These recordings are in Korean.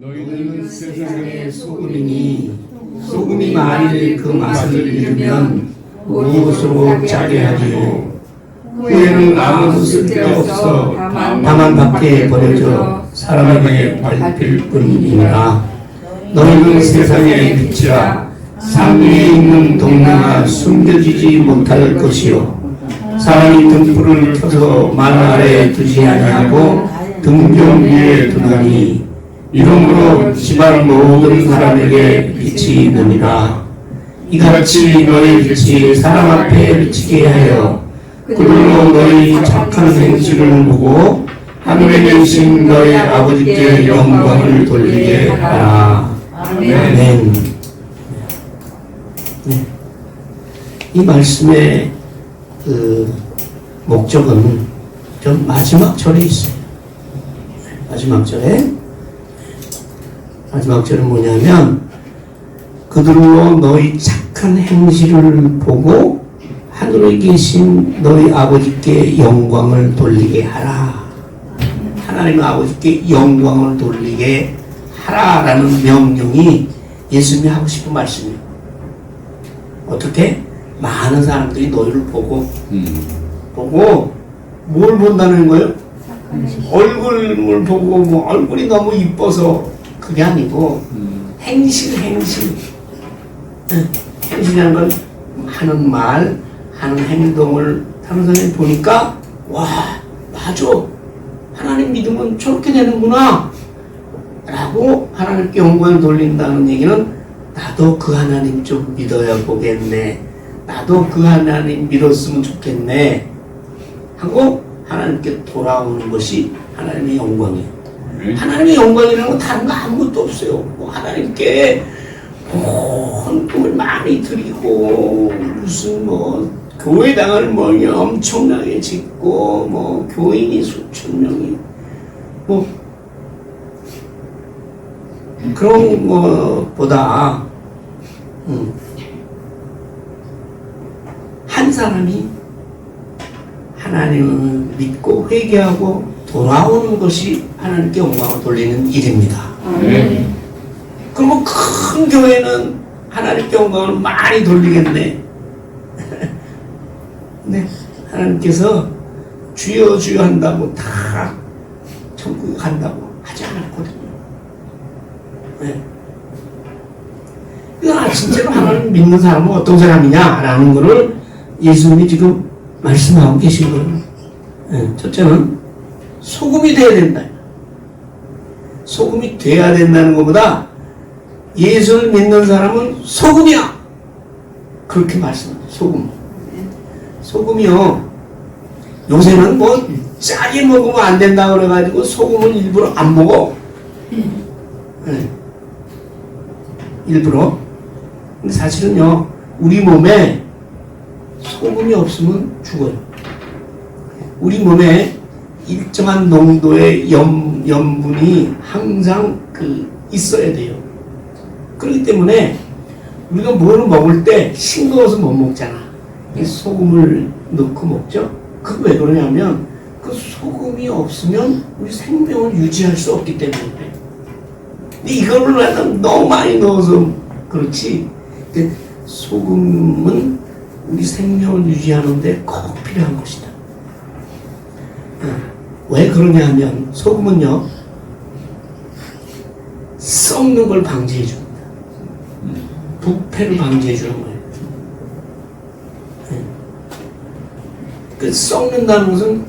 너희는 세상의 소금이니 소금이 만일 그 맛을 잃으면 무엇으로 짜게 하리요. 후에는 아무 쓸데없어 다만 밖에 버려져 사람에게 밟힐 뿐이니라. 너희는 세상의 빛이라. 산 위에 있는 동네가 숨겨지지 못할 것이요. 사람이 등불을 켜서 만 아래에 두지 아니하고 등경 위에 두나니 이러므로 집안 모든 사람에게 빛이 있느니라. 이같이 너희 빛이 사람 앞에 비치게 하여 그들로 너희 착한 행실을 보고 하늘에 계신 너희 아버지께 영광을 돌리게 하라. 아멘. 네. 이 말씀의 목적은 좀 마지막 절에 있어요. 마지막 절은 뭐냐면 그들로 너희 착한 행실을 보고 하늘에 계신 너희 아버지께 영광을 돌리게 하라. 하나님 아버지께 영광을 돌리게 하라라는 명령이 예수님이 하고 싶은 말씀이에요. 어떻게? 많은 사람들이 너희를 보고 뭘 본다는 거예요? 얼굴을 보고 뭐 얼굴이 너무 이뻐서 그게 아니고 행실이라는 건 하는 말, 하는 행동을 다른 사람이 보니까 와, 맞아. 하나님 믿으면 저렇게 되는구나 라고 하나님께 영광을 돌린다는 얘기는 나도 그 하나님 좀 믿어야 보겠네. 나도 그 하나님 믿었으면 좋겠네 하고 하나님께 돌아오는 것이 하나님의 영광이에요. 하나님의 영광이라는 건 다른 거 아무것도 없어요. 뭐 하나님께 헌금을 많이 드리고 무슨 뭐 교회당을 뭐 엄청나게 짓고 뭐 교인이 수천 명이 뭐 그런 것보다 한 사람이 하나님을 믿고 회개하고 돌아오는 것이 하나님께 영광을 돌리는 일입니다. 그러면 큰 교회는 하나님께 영광을 많이 돌리겠네. 네, 하나님께서 주여 주여 한다고 다 천국에 간다고 하지 않았거든요. 네. 그러니까 진짜로 하나님 믿는 사람은 어떤 사람이냐라는 것을 예수님이 지금 말씀하고 계신 거예요. 네, 첫째는 소금이 돼야 된다. 소금이 돼야 된다는 것보다 예수를 믿는 사람은 소금이야. 그렇게 말씀합니다. 소금이요. 요새는 뭐 짜게 먹으면 안 된다 그래가지고 소금은 일부러 안 먹어. 네. 일부러. 근데 사실은요, 우리 몸에 소금이 없으면 죽어요. 우리 몸에 일정한 농도의 염분이 항상 있어야 돼요. 그렇기 때문에 우리가 뭘 먹을 때 싱거워서 못 먹잖아. 소금을 넣고 먹죠. 그거 왜 그러냐면 그 소금이 없으면 우리 생명을 유지할 수 없기 때문에 그래. 근데 이거를 너무 많이 넣어서 그렇지. 근데 소금은 우리 생명을 유지하는데 꼭 필요한 것이다. 왜 그러냐 하면 소금은요, 썩는 걸 방지해 줍니다. 부패를 방지해 주는 거예요. 그 썩는다는 것은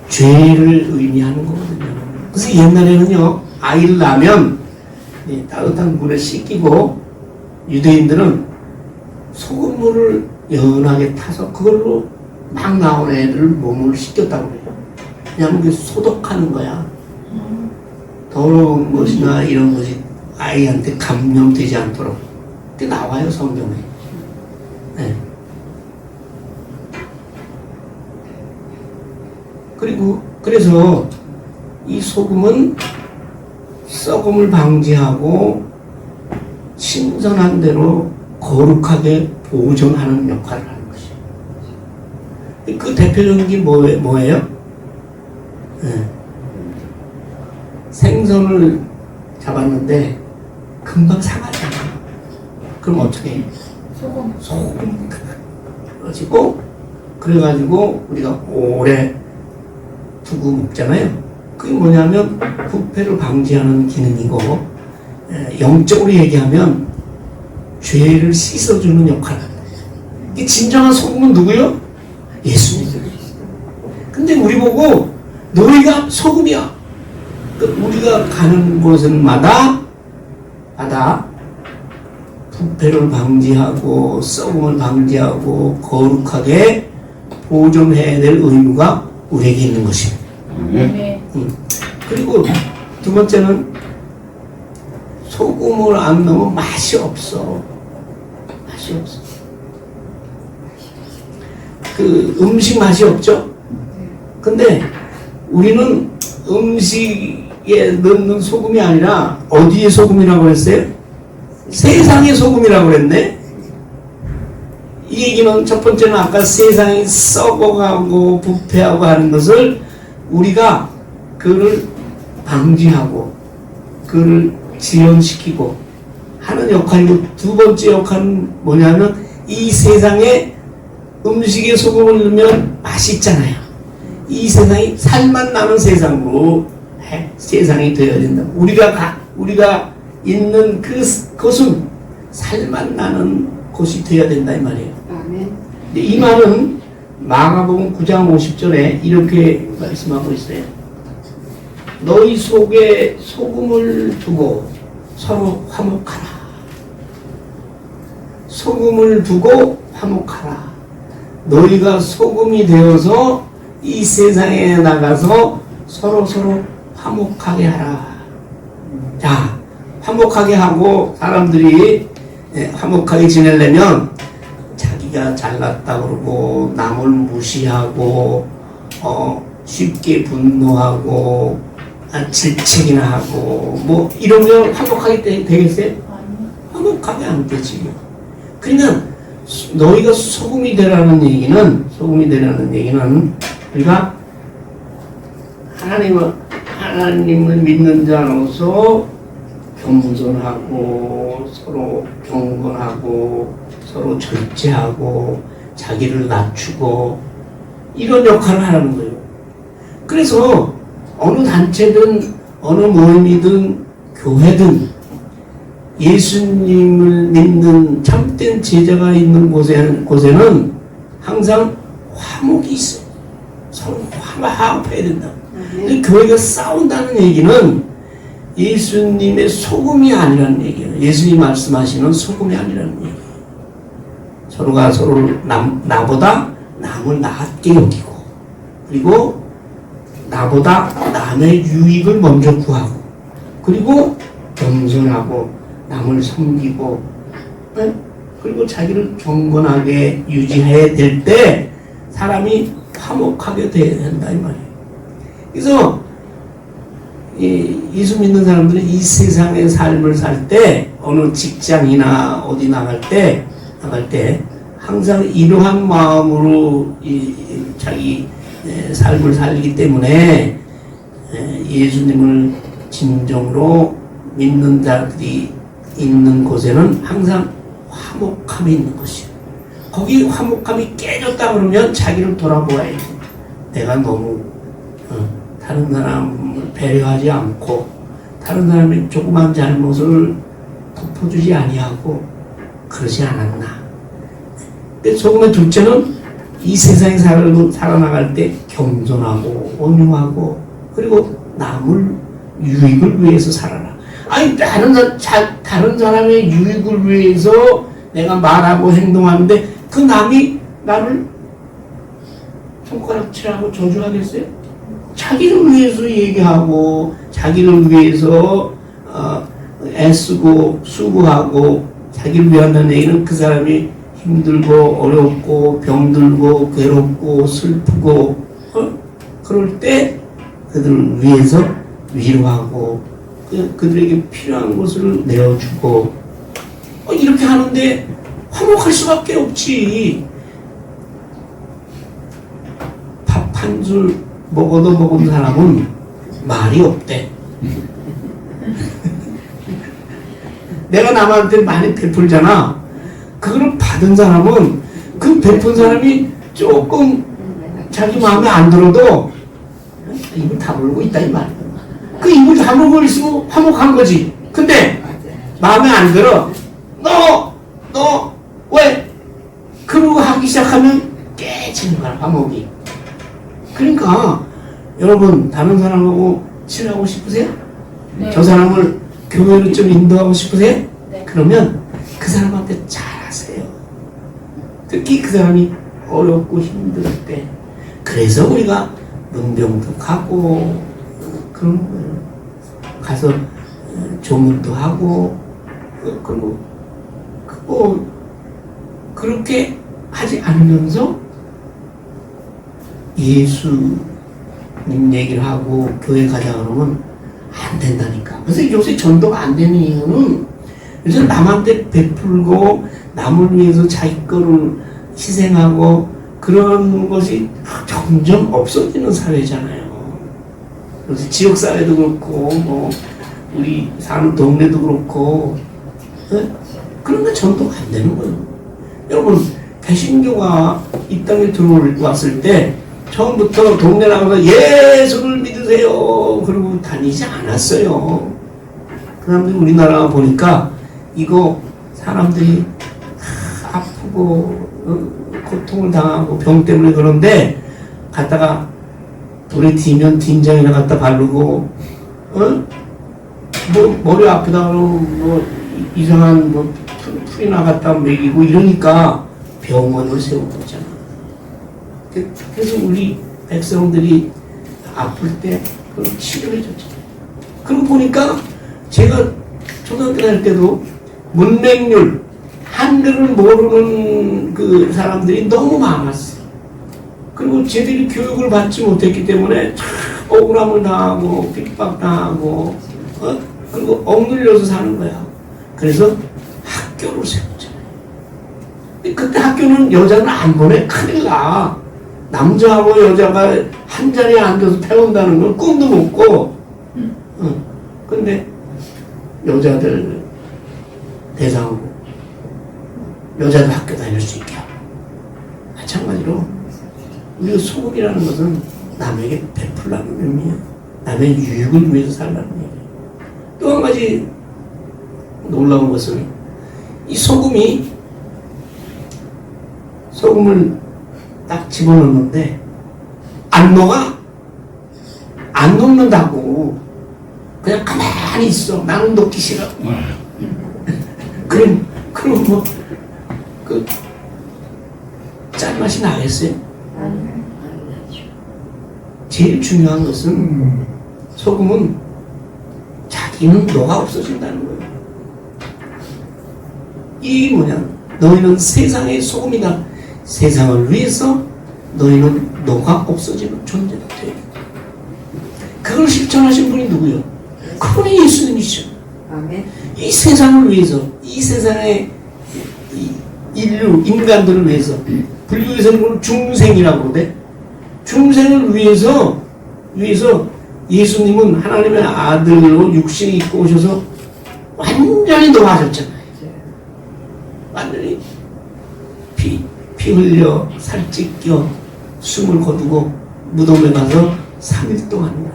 죄를 의미하는 거거든요. 그래서 옛날에는요, 아이를 낳으면 따뜻한 물에 씻기고 유대인들은 소금물을 연하게 타서 그걸로 막 나온 애들 몸을 씻겼다고 그래요. 왜냐하면 그게 소독하는 거야. 더러운 것이나 이런 것이 아이한테 감염되지 않도록. 그게 나와요, 성경에. 네. 그래서 이 소금은 썩음을 방지하고 신선한 대로 거룩하게 보존하는 역할을 하는 것이에요. 그 대표적인 게 뭐예요? 네. 생선을 잡았는데 금방 상하잖아. 그럼 어떻게 해? 소금 넣어지고 그래가지고 우리가 오래 두고 먹잖아요. 그게 뭐냐면 부패를 방지하는 기능이고 영적으로 얘기하면 죄를 씻어주는 역할을 합니다. 이 진정한 소금은 누구요? 예수님. 근데 우리 보고 너희가 소금이야. 우리가 가는 곳은마다 부패를 방지하고 썩음을 방지하고 거룩하게 보존해야 될 의무가 우리에게 있는 것입니다. 그리고 두 번째는 소금을 안 넣으면 맛이 없어. 그 음식 맛이 없죠? 근데 우리는 음식에 넣는 소금이 아니라 어디에 소금이라고 했어요? 세상의 소금이라고 그랬네? 이 얘기는 첫 번째는 아까 세상이 썩어가고 부패하고 하는 것을 우리가 그를 방지하고 그를 지연시키고 하는 역할이고, 두 번째 역할은 뭐냐면 이 세상에 음식에 소금을 넣으면 맛있잖아요. 이 세상이 살맛 나는 세상으로 세상이 되어야 된다. 우리가 있는 그것은 살맛 나는 곳이 되어야 된다 이 말이에요. 아멘. 이 말은 마가복음 9장 50절에 이렇게 말씀하고 있어요. 너희 속에 소금을 두고 서로 화목하라. 소금을 두고 화목하라. 너희가 소금이 되어서 이 세상에 나가서 서로 화목하게 하라. 자, 화목하게 하고 사람들이 화목하게 지내려면 자기가 잘났다 그러고 남을 무시하고 쉽게 분노하고 질책이나 하고 뭐 이러면 화목하게 되겠어요? 화목하게 안 되지. 그러니까 너희가 소금이 되라는 얘기는 우리가 하나님을 믿는 자로서 겸손하고 서로 경건하고 서로 절제하고 자기를 낮추고 이런 역할을 하는 거예요. 그래서 어느 단체든 어느 모임이든 교회든 예수님을 믿는 참된 제자가 있는 곳에는 항상 화목이 있어요. 서로 화합해야 된다. 근데 교회가 싸운다는 얘기는 예수님의 소금이 아니라는 얘기예요. 예수님 말씀하시는 소금이 아니라는 얘기예요. 서로가 서로를 나보다 남을 낮게 여기고, 그리고 나보다 남의 유익을 먼저 구하고, 그리고 겸손하고 남을 섬기고, 그리고 자기를 경건하게 유지해야 될 때 사람이 화목하게 돼야 된다 이 말이에요. 그래서 예수 믿는 사람들은 이 세상의 삶을 살 때, 어느 직장이나 어디 나갈 때 항상 이러한 마음으로 자기 삶을 살기 때문에 예수님을 진정으로 믿는 자들이 있는 곳에는 항상 화목함이 있는 것이에요. 거기 화목함이 깨졌다 그러면 자기를 돌아보아야지. 내가 너무 다른 사람을 배려하지 않고 다른 사람의 조그만 잘못을 덮어주지 아니하고 그러지 않았나. 소금의 둘째는 이 세상에 살아나갈 때 겸손하고 온유하고 그리고 남을 유익을 위해서 살아라. 아니 다른 사람의 유익을 위해서 내가 말하고 행동하는데 그 남이 나를 손가락질하고 저주하겠어요? 자기를 위해서 얘기하고 자기를 위해서 애쓰고 수고하고 자기를 위한다는 얘기는 그 사람이 힘들고 어렵고 병들고 괴롭고 슬프고 그럴 때 그들을 위해서 위로하고 그들에게 필요한 것을 내어주고 이렇게 하는데 화목할 수밖에 없지. 밥 한 술 먹은 사람은 말이 없대. 내가 남한테 많이 베풀잖아. 그걸 받은 사람은 그 베푼 사람이 조금 자기 마음에 안 들어도 입을 다물고 있다 이 말이야. 그 입을 다물고 있으면 화목한 거지. 근데 마음에 안 들어. 너 왜? 그러고 하기 시작하면 깨지는 거야, 화목이. 그러니까 여러분 다른 사람하고 친하고 싶으세요? 네. 저 사람을 교회로 좀 인도하고 싶으세요? 네. 그러면 그 사람한테 잘하세요. 특히 그 사람이 어렵고 힘들 때. 그래서 우리가 문병도 가고 그런 거예요. 가서 조문도 하고 그리고 그렇게 하지 않으면서 예수님 얘기를 하고 교회 가자 그러면 안 된다니까. 그래서 요새 전도가 안 되는 이유는 그래서 남한테 베풀고 남을 위해서 자기 거를 희생하고 그런 것이 점점 없어지는 사회잖아요. 그래서 지역사회도 그렇고 뭐 우리 사는 동네도 그렇고 그런 게 전도가 안 되는 거예요. 여러분 개신교가 이 땅에 들어왔을 때 처음부터 동네 나가서 예수를 믿으세요 그러고 다니지 않았어요. 그 다음에 우리나라 보니까 이거 사람들이 아프고 고통을 당하고 병 때문에 그런데 갔다가 불에 튀면 딘장이나 갖다 바르고 뭐 머리 아프다 그러면 뭐 이상한 뭐 풀이나 갖다 먹이고 이러니까 병원을 세우고 있잖아. 그래서 우리 백성들이 아플 때 그걸 치료해 줬잖아요. 그러고 보니까 제가 초등학교 다닐 때도 문맹률 한글을 모르는 그 사람들이 너무 많았어요. 그리고 제대로 교육을 받지 못했기 때문에 억울함을 당하고 핍박당하고 그리고 억눌려서 사는 거야. 그래서 학교를 세웠잖아요. 그때 학교는 여자는 안 보내. 큰일 나. 남자하고 여자가 한 자리에 앉아서 배운다는 건 꿈도 못 꿔. 근데 여자들 대상으로 여자도 학교 다닐 수 있게 하고 마찬가지로 우리가 소금이라는 것은 남에게 베풀라는 의미예요. 남의 유익을 위해서 살라는 얘기예요. 또 한 가지 놀라운 것은 이 소금을 딱 집어넣는데 안 녹아? 안 녹는다고. 그냥 가만히 있어. 나는 녹기 싫어. 그럼 뭐 그 짠맛이 나겠어요? 제일 중요한 것은 소금은 자기는 녹아 없어진다는 거예요. 이게 뭐냐? 너희는 세상의 소금이다. 세상을 위해서 너희는 녹아 없어지는 존재가 돼. 그걸 실천하신 분이 누구요? 그분이 예수님이죠. 아멘. 이 세상을 위해서, 이 세상의 인류, 인간들을 위해서, 불교에서는 그걸 중생이라고 그러대. 중생을 위해서 예수님은 하나님의 아들로 육신이 입고 오셔서 완전히 녹아졌잖아요. 완전히 피 흘려 살 찢겨 숨을 거두고 무덤에 가서 3일 동안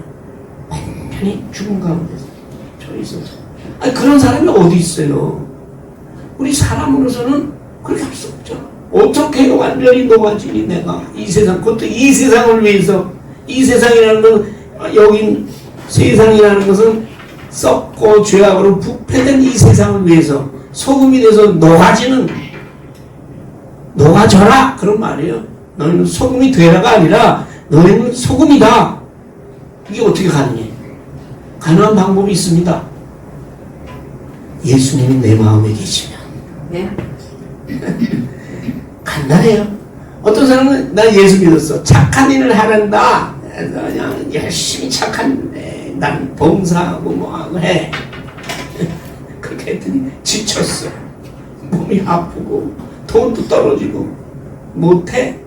완전히 죽은 가운데서 저 있어서. 아니 그런 사람이 어디 있어요? 우리 사람으로서는 그렇게 할 수 없죠. 어떻게 완전히 녹아지니 내가 이 세상, 그것도 이 세상을 위해서. 이 세상이라는 건 여긴 세상이라는 것은 썩고 죄악으로 부패된 이 세상을 위해서 소금이 돼서 녹아져라 그런 말이에요. 너희는 소금이 되라가 아니라 너희는 소금이다. 이게 어떻게 가능해? 가능한 방법이 있습니다. 예수님이 내 마음에 계시면. 네. 간단해요. 어떤 사람은 나 예수 믿었어. 착한 일을 하란다. 그래서 그냥 열심히 착한데 난 봉사하고 뭐하고 해. 그렇게 했더니 지쳤어. 몸이 아프고 돈도 떨어지고 못해.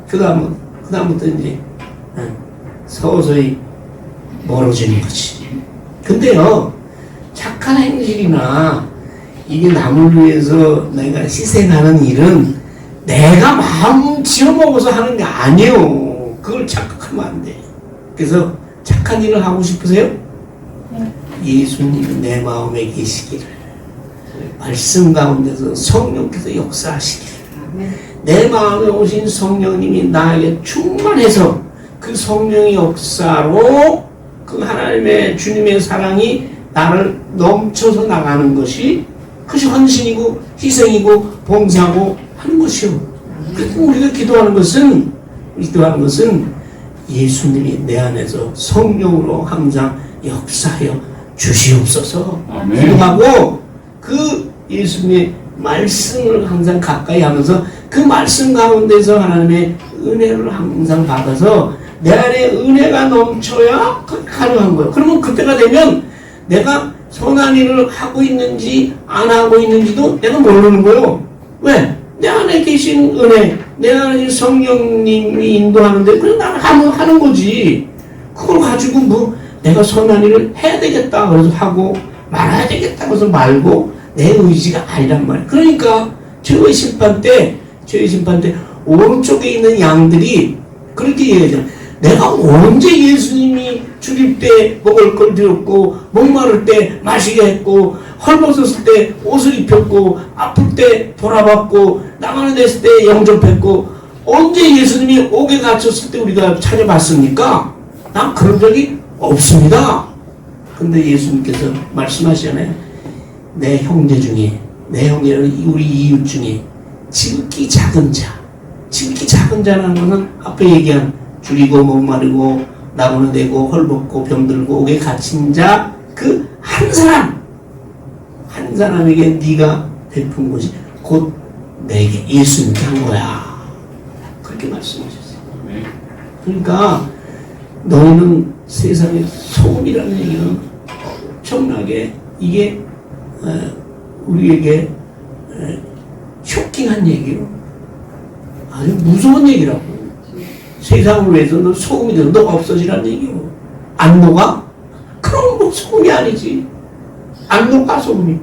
그다음부터 이제 서서히 멀어지는 거지. 근데요, 착한 착한 행실이나 이게 남을 위해서 내가 희생하는 일은 내가 마음 지어먹어서 하는 게 아니에요. 그걸 착각하면 안 돼. 그래서 착한 일을 하고 싶으세요? 예수님이 내 마음에 계시기를, 말씀 가운데서 성령께서 역사하시기를, 내 마음에 오신 성령님이 나에게 충만해서 그 성령의 역사로 그 하나님의 주님의 사랑이 나를 넘쳐서 나가는 것이, 그것이 헌신이고 희생이고 봉사고 하는 것이요. 그래서 우리가 기도하는 것은 예수님이 내 안에서 성령으로 항상 역사하여 주시옵소서 기도하고, 그 예수님의 말씀을 항상 가까이 하면서 그 말씀 가운데서 하나님의 은혜를 항상 받아서 내 안에 은혜가 넘쳐야 가능한 거예요. 그러면 그때가 되면 내가 선한 일을 하고 있는지 안 하고 있는지도 내가 모르는 거예요. 왜? 내 안에 계신 은혜, 내 안에 성령님이 인도하는데 그냥 나는 하는 거지. 그걸 가지고 뭐 내가 선한 일을 해야 되겠다 그래서 하고, 말아야 되겠다 그래서 말고, 내 의지가 아니란 말이야. 그러니까 죄의 심판 때 오른쪽에 있는 양들이 그렇게 얘기하잖아. 내가 언제 예수님이 죽일 때 먹을 걸 드렸고, 목마를 때 마시게 했고, 헐벗었을 때 옷을 입혔고, 아플 때 돌아봤고, 나가는 데있을 때 영접했고, 언제 예수님이 옥에 갇혔을 때 우리가 찾아봤습니까? 난 그런 적이 없습니다. 근데 예수님께서 말씀하시잖아요. 내 형제 중에, 내 형제는 우리 이웃 중에 지극히 작은 자라는 것은 앞에 얘기한 줄이고 목마르고 나무는 되고 헐벗고 병들고 옥에 갇힌 자 그 한 사람에게 네가 베푼 것이 곧 내게 예수님께 한 거야. 그렇게 말씀하셨어요. 그러니까 너희는 세상의 소금이라는 얘기는 엄청나게 이게 우리에게 쇼킹한 얘기요. 아주 무서운 얘기라고. 세상을 위해서 너 소금이 되면 너가 없어지라는 얘기요. 안 녹아? 그럼 뭐 소금이 아니지. 안 녹아 소금이.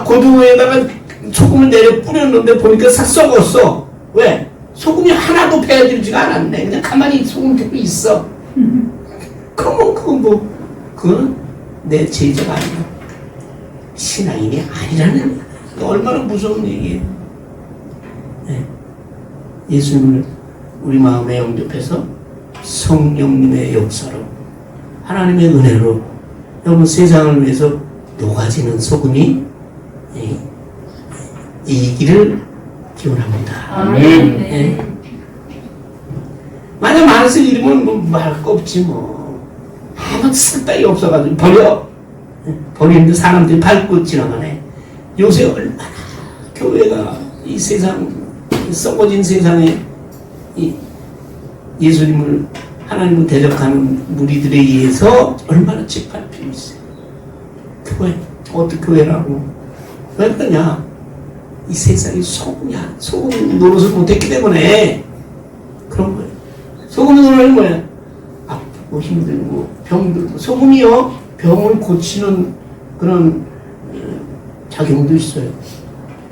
고등어에다가 소금을 내려 뿌렸는데 보니까 싹 썩었어. 왜? 소금이 하나도 배어들지가 않았네. 그냥 가만히 소금 듣고 있어. 그러면 그건 내 제자가 아니야. 신앙인이 아니라는, 얼마나 무서운 얘기예요. 네. 예수님을 우리 마음에 영접해서 성령님의 역사로, 하나님의 은혜로 여러분 세상을 위해서 녹아지는 소금이 이기를 기원합니다. 아멘. 네. 만약 만세 이름은 뭐 말할 거 없지 뭐. 아무 쓸데기 없어가지고 버리는데 사람들이 밟고 지나가네. 요새 얼마나 교회가 이 세상, 썩어진 세상에 이 예수님을, 하나님을 대적하는 무리들에 의해서 얼마나 짓밟히고 있어요. 교회, 어떻게 교회라고? 왜 그러냐? 이 세상이 소금이야. 소금 노릇을 못했기 때문에 그런 거예요. 소금 노릇은 뭐야? 아프고 힘들고 병들고. 소금이요, 병을 고치는 그런 작용도 있어요.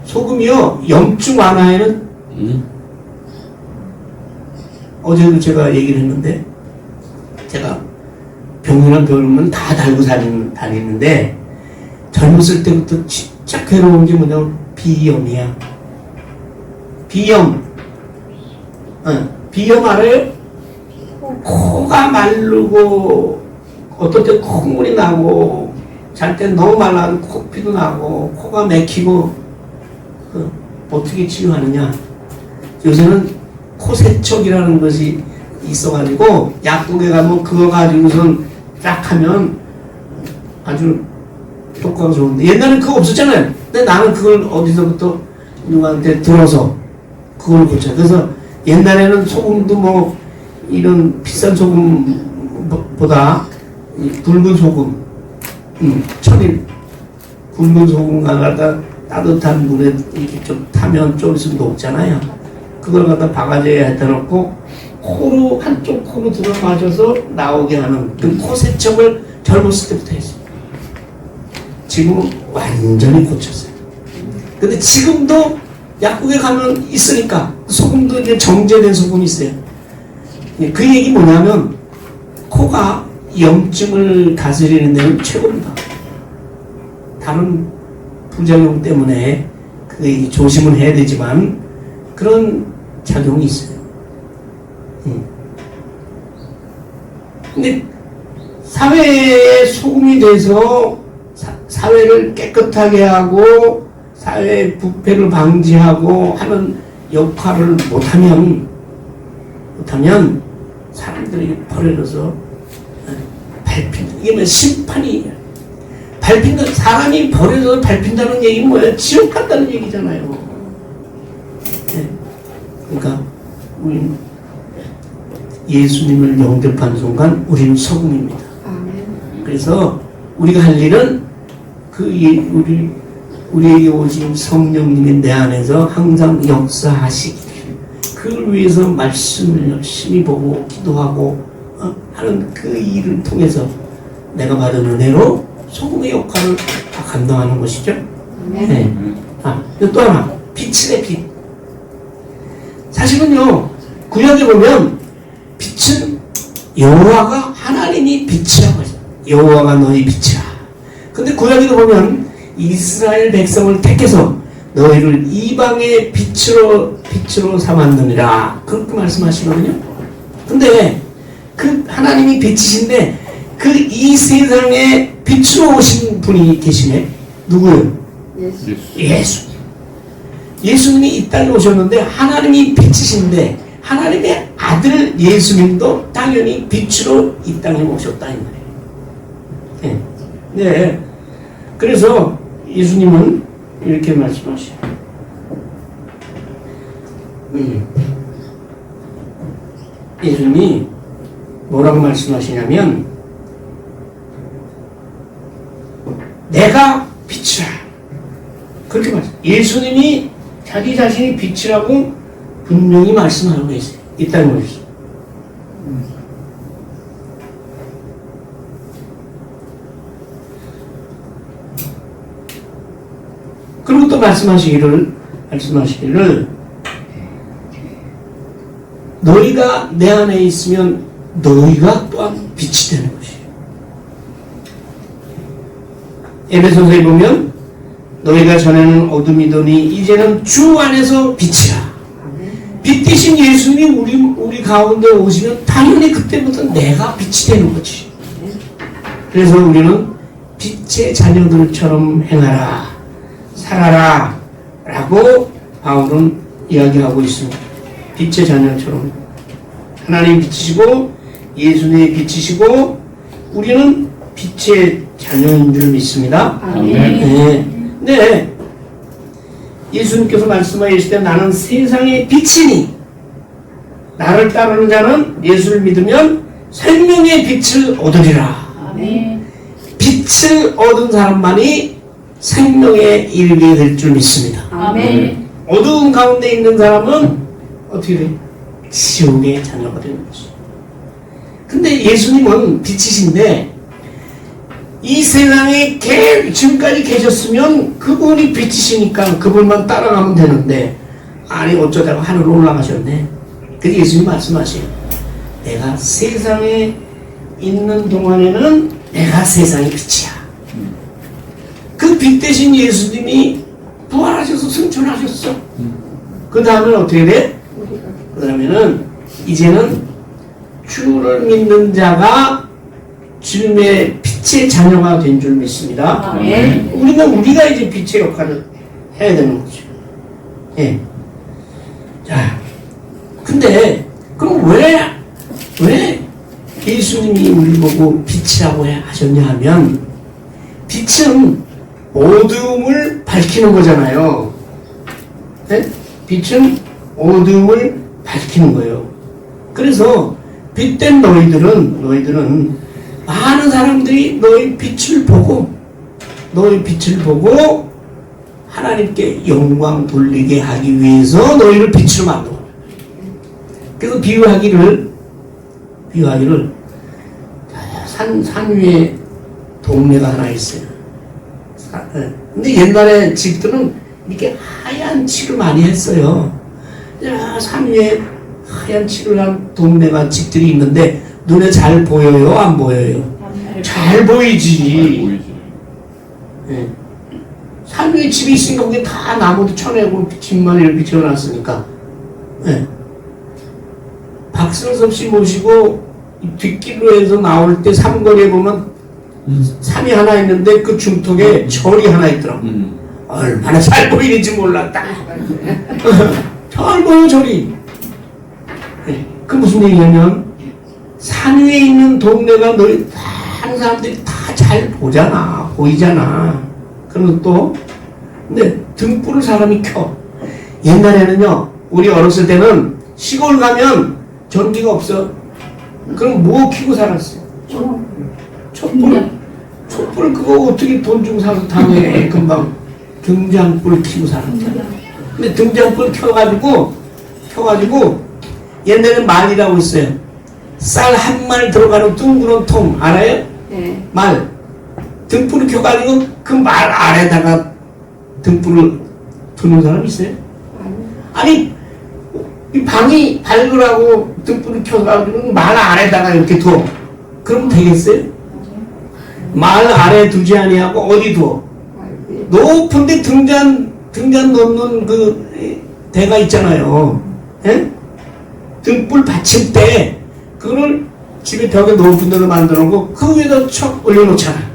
소금이요, 염증 완화에는 어제도 제가 얘기를 했는데, 제가 병이나 병이면 다 달고 다니는데 젊었을 때부터 진짜 괴로운 게 뭐냐면 비염이야. 비염 알아요? 코가 마르고 어떨 때 콧물이 나고 잘 때 너무 말라서 코피도 나고 코가 막히고. 어떻게 치료하느냐? 요새는 코세척이라는 것이 있어가지고 약국에 가면 그거 가지고선 딱 하면 아주 효과가 좋은데, 옛날엔 그거 없었잖아요. 근데 나는 그걸 어디서부터 누구한테 들어서 그걸 고쳐. 그래서 옛날에는 소금도 뭐 이런 비싼 소금보다 붉은 소금, 천일 굵은 소금 갖다 따뜻한 물에 이렇게 좀 타면 좀 있으면 녹잖아요. 그걸 갖다 바가지에 해다 놓고 코로, 한쪽 코로 들어 마셔서 나오게 하는 그 코 세척을 젊었을 때부터 했어요. 지금은 완전히 고쳤어요. 근데 지금도 약국에 가면 있으니까 소금도 이제 정제된 소금이 있어요. 그 얘기 뭐냐면 코가 염증을 다스리는 데는 최고입니다. 다른 부작용 때문에 그 조심은 해야 되지만 그런 작용이 있어요. 근데 사회에 소금이 돼서 사회를 깨끗하게 하고 사회 부패를 방지하고 하는 역할을 못하면 사람들이 버려져서 밟힌다. 이게 뭐 심판이에요. 밟힌다. 사람이 버려져서 밟힌다는 얘기는 뭐예요? 지옥 간다는 얘기잖아요. 네. 그러니까 우리 예수님을 영접한 순간 우리는 소금입니다. 그래서 우리가 할 일은 우리에게 오신 성령님이 내 안에서 항상 역사하시기를, 그걸 위해서 말씀을 열심히 보고 기도하고 하는 그 일을 통해서 내가 받은 은혜로 소금의 역할을 다 감당하는 것이죠. 네. 또 하나, 빛이래, 빛. 사실은요, 구약에 보면 빛은 여호와가 하나님이 빛이라고 하죠. 여호와가 너희 빛이라. 근데 구약에도 보면 이스라엘 백성을 택해서 너희를 이방의 빛으로 삼았느니라, 그렇게 말씀하시거든요. 근데 그 하나님이 빛이신데 그 이 세상에 빛으로 오신 분이 계시네. 누구요? 예수. 예수님이 이 땅에 오셨는데 하나님이 빛이신데 하나님의 아들 예수님도 당연히 빛으로 이 땅에 오셨다 이 말이에요. 네. 그래서 예수님은 이렇게 말씀하셔요. 예수님이 뭐라고 말씀하시냐면 내가 빛이라. 그렇게 말씀. 예수님이 자기 자신이 빛이라고 분명히 말씀하고 계세요. 이 땅에 오셨어요. 그리고 또 말씀하시기를 너희가 내 안에 있으면 너희가 또한 빛이 되는 것이에요. 에베소서에 보면 너희가 전에는 어둠이더니 이제는 주 안에서 빛이라. 빛 대신 예수님이 우리 가운데 오시면 당연히 그때부터 내가 빛이 되는 거지. 그래서 우리는 빛의 자녀들처럼 행하라, 살아라 라고 바울은 이야기하고 있습니다. 빛의 자녀처럼. 하나님 빛이시고 예수님의 빛이시고 우리는 빛의 자녀인 줄 믿습니다. 네. 네. 예수님께서 말씀하실 때 나는 세상의 빛이니 나를 따르는 자는 예수를 믿으면 생명의 빛을 얻으리라. 빛을 얻은 사람만이 생명에 이르게 될 줄 믿습니다. 어두운 가운데 있는 사람은 어떻게 돼요? 지옥의 자녀가 되는 거죠. 근데 예수님은 빛이신데 이 세상에 지금까지 계셨으면 그분이 빛이시니까 그분만 따라가면 되는데 아니 어쩌다가 하늘로 올라가셨네. 그래서 예수님이 말씀하세요. 내가 세상에 있는 동안에는 내가 세상의 빛이야. 그 빛 대신 예수님이 부활하셔서 승천하셨어. 그 다음에는 어떻게 돼? 그 다음에는 이제는 주를 믿는 자가 주님의 빛의 자녀가 된 줄 믿습니다. 우리가 이제 빛의 역할을 해야 되는 거죠. 예. 자, 근데 그럼 왜 예수님이 우리 보고 빛이라고 하셨냐 하면 빛은 어두움을 밝히는 거잖아요. 네? 빛은 어두움을 밝히는 거예요. 그래서 빛된 너희들은 많은 사람들이 너희 빛을 보고 하나님께 영광 돌리게 하기 위해서 너희를 빛으로 만든 거예요. 그래서 비유하기를 산 위에 동네가 하나 있어요. 근데 옛날에 집들은 이렇게 하얀 칠을 많이 했어요. 산 위에 하얀 칠을 한 동네가 집들이 있는데 눈에 잘 보여요? 안 보여요? 잘 보이지. 네. 산 위에 집이 있으니까 거기 다 나무도 쳐내고 집만 이렇게 지어놨으니까. 네. 박승섭 씨 모시고 뒷길로 해서 나올 때 삼거리에 보면 산이 하나 있는데 그 중턱에 절이 하나 있더라고. 얼마나 잘 보이는지 몰랐다. 잘 보여 절이. 네. 그 무슨 얘기냐면 산 위에 있는 동네가 너희 다른 사람들이 다 잘 보잖아. 보이잖아. 그리고 또 근데 등불을 사람이 켜. 옛날에는요 우리 어렸을 때는 시골 가면 전기가 없어. 그럼 뭐 켜고 살았어? 촛불 그거 어떻게 돈 주고 사서 당해. 금방 등장불 켜고 살았잖아. 근데 등장불 켜가지고 옛날에 말이라고 있어요. 쌀 한 말 들어가는 둥그런 통 알아요? 네. 말. 등불을 켜가지고 그 말 아래다가 등불을 두는 사람 있어요? 아니 이 방이 밝으라고 등불을 켜가지고 말 아래다가 이렇게 둬. 그럼 되겠어요? 말 아래 두지 아니하고 어디 둬? 높은데 등잔 놓는 그 대가 있잖아요. 예? 등불 받칠 때 그걸 집에 벽에 높은 데로 만들어 놓고 그 위에다 척 올려놓잖아.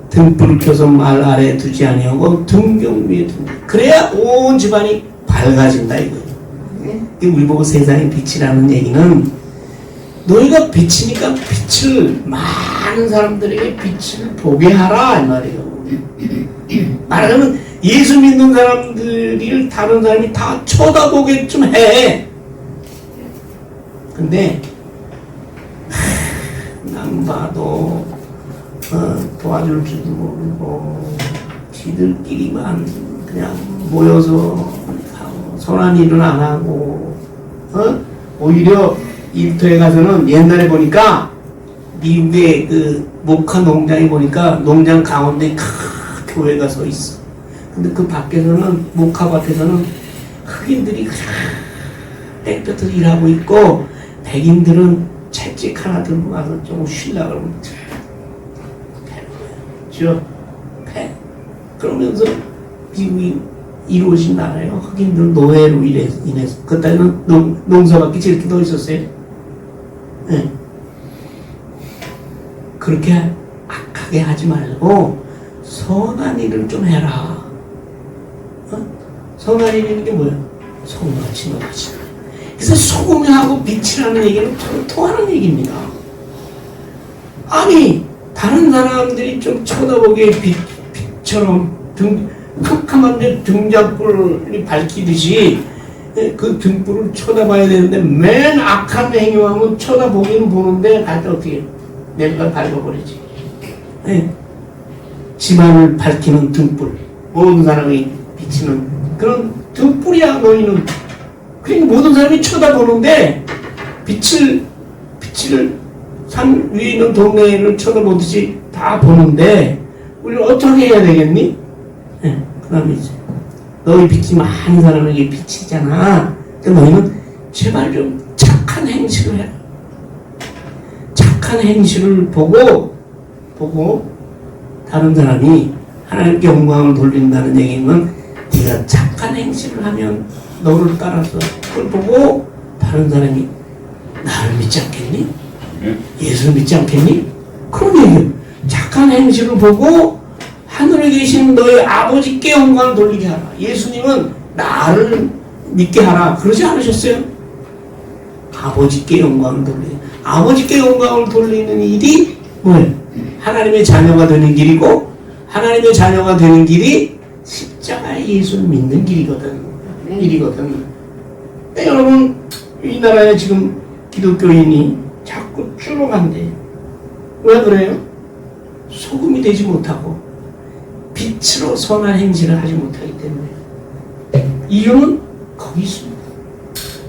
등불을 켜서 말 아래에 두지 아니하고 등경 위에 둔다. 그래야 온 집안이 밝아진다 이거예요. 우리 보고 세상의 빛이라는 얘기는 너희가 빛이니까 빛을 많은 사람들에게 빛을 보게 하라 이 말이에요. 말하자면 예수 믿는 사람들을 다른 사람이 다 쳐다보게끔 해. 근데 난 봐도 도와줄 줄도 모르고 지들끼리만 그냥 모여서 선한 일은 안 하고 오히려 일터에 가서는 옛날에 보니까 미국의 그 목화 농장에 보니까 농장 가운데 큰 교회가 서 있어. 근데 그 밖에서는 목화밭에서는 흑인들이 땡볕에서 일하고 있고 백인들은 채찍 하나 들고 가서 좀 쉬려고 그러면 패. 그러면서 미국이 이루어진 나라예요. 흑인들 노예로 인해서. 그때는 농사밖에 저렇게 더 있었어요. 네. 그렇게 악하게 하지 말고 선한 일을 좀 해라. 선한 일이라는 게 뭐야? 소금같이 넣어지. 그래서 소금하고 빛이라는 얘기는 통하는 얘기입니다. 아니 다른 사람들이 좀 쳐다보기에 빛처럼 캄캄한데 등잔불이 밝히듯이 그 등불을 쳐다봐야 되는데 맨 악한 행위하면 쳐다보기는 보는데 가서 어떻게 내가 밝아버리지. 네. 집안을 밝히는 등불, 모든 사람이 비치는 그런 등불이야 너희는. 그러니까 모든 사람이 쳐다보는데 빛을 산 위에 있는 동네를 쳐다보듯이 다 보는데 우리는 어떻게 해야 되겠니? 네. 그 다음에 이제 너희 빛이 많은 사람에게 빛이잖아. 그러니까 너희는 제발 좀 착한 행실을 해라. 착한 행실을 보고 다른 사람이 하나님께 영광을 돌린다는 얘기는 네가 착한 행실을 하면 너를 따라서 그걸 보고 다른 사람이 나를 믿지 않겠니? 예수를 믿지 않겠니? 그런 얘기예요. 착한 행실을 보고 하늘에 계신 너의 아버지께 영광을 돌리게 하라. 예수님은 나를 믿게 하라. 그러지 않으셨어요? 아버지께 영광을 돌리게. 아버지께 영광을 돌리는 일이 뭐예요? 하나님의 자녀가 되는 길이고 하나님의 자녀가 되는 길이 십자가의 예수를 믿는 길이거든. 일이거든. 여러분 이 나라에 지금 기독교인이 자꾸 줄어간대. 왜 그래요? 소금이 되지 못하고 빛으로 선한 행실을 하지 못하기 때문에. 이유는 거기 있습니다.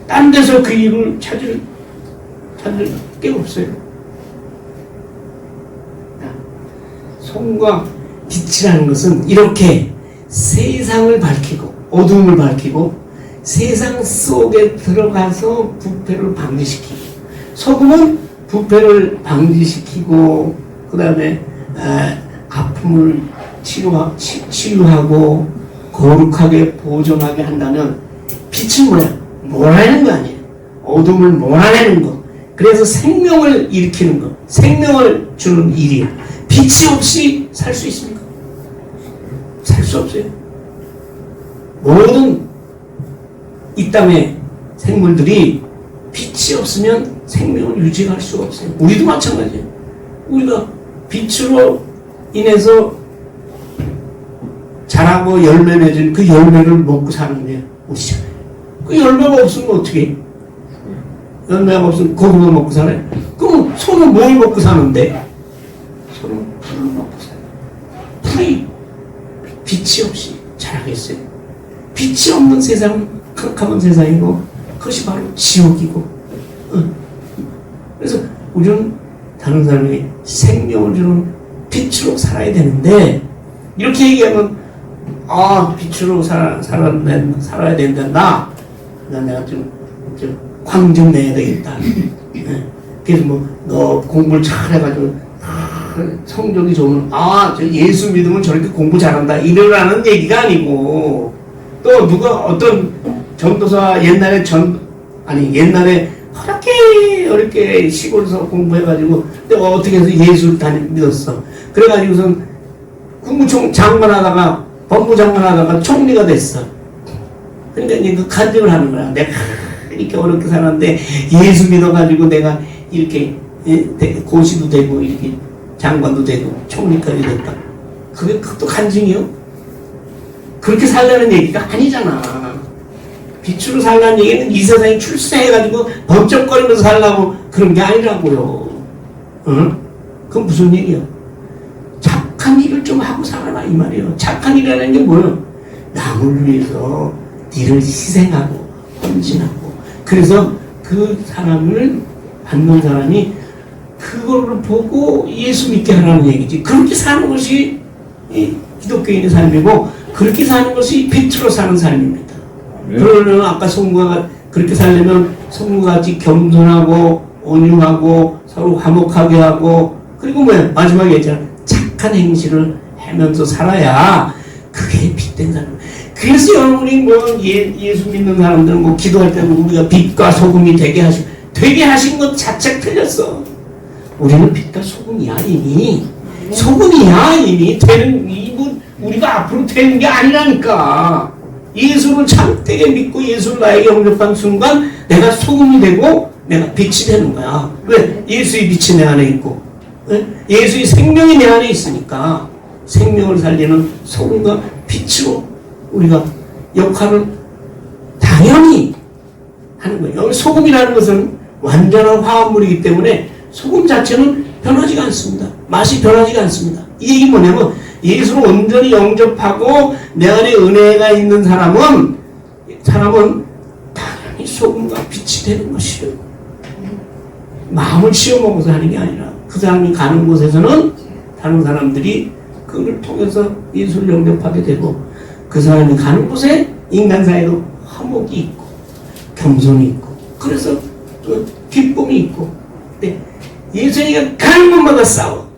딴 데서 그 이유를 찾을 게 없어요. 손과 빛이라는 것은 이렇게 세상을 밝히고 어둠을 밝히고 세상 속에 들어가서 부패를 방지시키고, 소금은 부패를 방지시키고 그 다음에 아픔을 치유하고 거룩하게 보존하게 한다면, 빛은 뭐야? 몰아내는 거 아니에요. 어둠을 몰아내는 거. 그래서 생명을 일으키는 거, 생명을 주는 일이에요. 빛이 없이 살 수 있습니까? 살 수 없어요. 모든 이 땅의 생물들이 빛이 없으면 생명을 유지할 수가 없어요. 우리도 마찬가지예요. 우리가 빛으로 인해서 자라고 열매 맺은 그 열매를 먹고 사는 게 우리잖아요. 그 열매가 없으면 어떻게 해요? 열매가 없으면 고기만 먹고 살아요? 그럼 소는 뭘 먹고 사는데? 소는 풀을 먹고 살아요. 풀이 빛이 없이 자라겠어요? 빛이 없는 세상은 캄캄한 세상이고 그것이 바로 지옥이고. 그래서 우리는 다른 사람에게 생명을 주는 빛으로 살아야 되는데, 이렇게 얘기하면 빛으로 살아야 된다. 내가 좀 광 좀 내야 되겠다. 그래서 너 공부를 잘 해가지고 성적이 좋으면 저 예수 믿으면 저렇게 공부 잘한다 이러라는 얘기가 아니고, 또 누가 어떤 전도사 옛날에 어렵게 시골에서 공부해가지고 내가 어떻게 해서 예수를 믿었어. 그래가지고선 국무총 장관하다가 법무장관하다가 총리가 됐어. 그러니까 이제 그 간증을 하는 거야. 내가 이렇게 어렵게 살았는데 예수 믿어가지고 내가 이렇게 고시도 되고 이렇게 장관도 되고 총리까지 됐다. 그게 또 간증이요? 그렇게 살라는 얘기가 아니잖아. 빛으로 살라는 얘기는 이 세상에 출세해가지고 번쩍거리면서 살라고 그런 게 아니라고요. 그건 무슨 얘기야? 착한 일을 좀 하고 살아라 이 말이에요. 착한 일이라는 게 뭐예요? 남을 위해서 니를 희생하고 헌신하고, 그래서 그 사람을 받는 사람이 그거를 보고 예수 믿게 하라는 얘기지. 그렇게 사는 것이 기독교인의 삶이고, 그렇게 사는 것이 빛으로 사는 삶입니다. 그러려면 아까 성부가 그렇게 살려면 성부같이 겸손하고 온유하고 서로 화목하게 하고, 그리고 뭐야? 마지막에 했잖아. 착한 행실을 하면서 살아야 그게 빛된 사람. 그래서 여러분이 예수 믿는 사람들은 기도할 때는 우리가 빛과 소금이 되게 하신 것 자체가 틀렸어. 우리는 빛과 소금이야 이미. 소금이야 이미. 우리가 앞으로 되는 게 아니라니까. 예수를 참되게 믿고 예수를 나에게 영접한 순간 내가 소금이 되고 내가 빛이 되는 거야. 왜? 예수의 빛이 내 안에 있고, 예수의 생명이 내 안에 있으니까 생명을 살리는 소금과 빛으로 우리가 역할을 당연히 하는 거예요. 여기 소금이라는 것은 완전한 화합물이기 때문에 소금 자체는 변하지가 않습니다. 맛이 변하지가 않습니다. 이 얘기 뭐냐면, 예수를 온전히 영접하고 내 안에 은혜가 있는 사람은 당연히 소금과 빛이 되는 것이에요. 마음을 씌워먹어서 하는 게 아니라 그 사람이 가는 곳에서는 다른 사람들이 그걸 통해서 예수를 영접하게 되고, 그 사람이 가는 곳에 인간 사이도 화목이 있고 겸손이 있고, 그래서 또 기쁨이 있고. 근데 예수님이 가는 곳마다 싸워.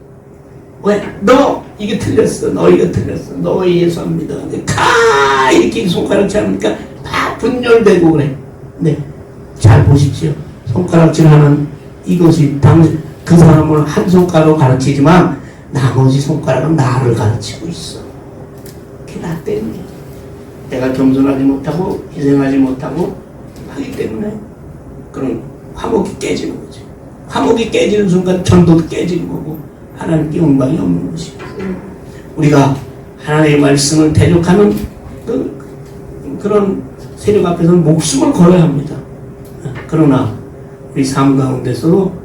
왜? 너 이게 틀렸어. 너 이거 틀렸어. 너 예수 안 믿어. 가! 이렇게 손가락질 하니까 다 분열되고 그래. 네. 잘 보십시오. 손가락질 하는 이것이 그 사람을 한 손가락으로 가르치지만 나머지 손가락은 나를 가르치고 있어. 그게 나 때문에. 내가 겸손하지 못하고 희생하지 못하고 하기 때문에 그런 화목이 깨지는 거지. 화목이 깨지는 순간 전도도 깨지는 거고 하나님께 영광이 없는 것이고, 우리가 하나님의 말씀을 대적하는 그런 세력 앞에서는 목숨을 걸어야 합니다. 그러나 우리 삶 가운데서도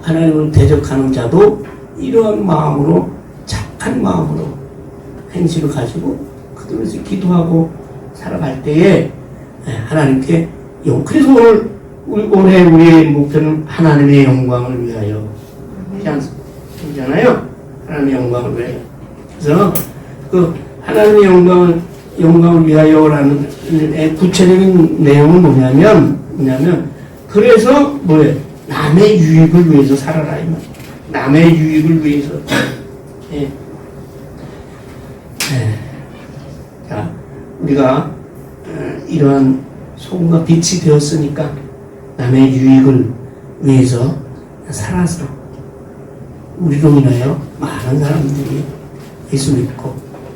하나님을 대적하는 자도 이러한 마음으로, 착한 마음으로 행실을 가지고 그들에서 기도하고 살아갈 때에 하나님께 그래서 올해 우리의 목표는 하나님의 영광을 위하여 그렇잖아요. 하나님의 영광을 위하여. 그래서 그 하나님의 영광을 위하여라는 구체적인 내용은 뭐냐면 그래서 뭐예요? 남의 유익을 위해서 살아라 이 말. 남의 유익을 위해서. 예. 자, 우리가 이러한 소금과 빛이 되었으니까 남의 유익을 위해서 살아서 우리로 인하여 많은 사람들이 예수 믿고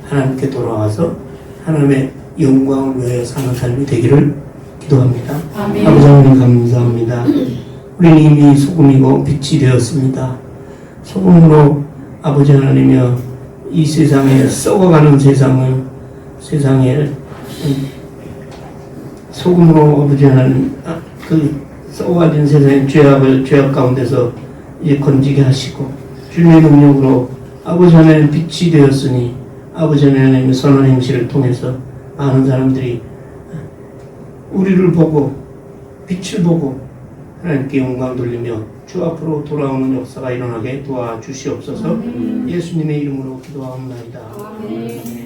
하나님께 돌아와서 하나님의 영광을 위하여 사는 삶이 되기를 기도합니다. 아멘. 아버지 하나님 감사합니다. 우리는 이미 소금이고 빛이 되었습니다. 소금으로 아버지 하나님이여 이 세상에 썩어가는 세상에 소금으로 아버지 하나님 그 썩어가진 세상의 죄악 가운데서 이제 건지게 하시고 주님의 능력으로 아버지 하나님 빛이 되었으니 아버지 하나님의 선한 행실을 통해서 많은 사람들이 우리를 보고 빛을 보고 하나님께 영광 돌리며 주 앞으로 돌아오는 역사가 일어나게 도와주시옵소서. 예수님의 이름으로 기도하옵나이다. 아멘.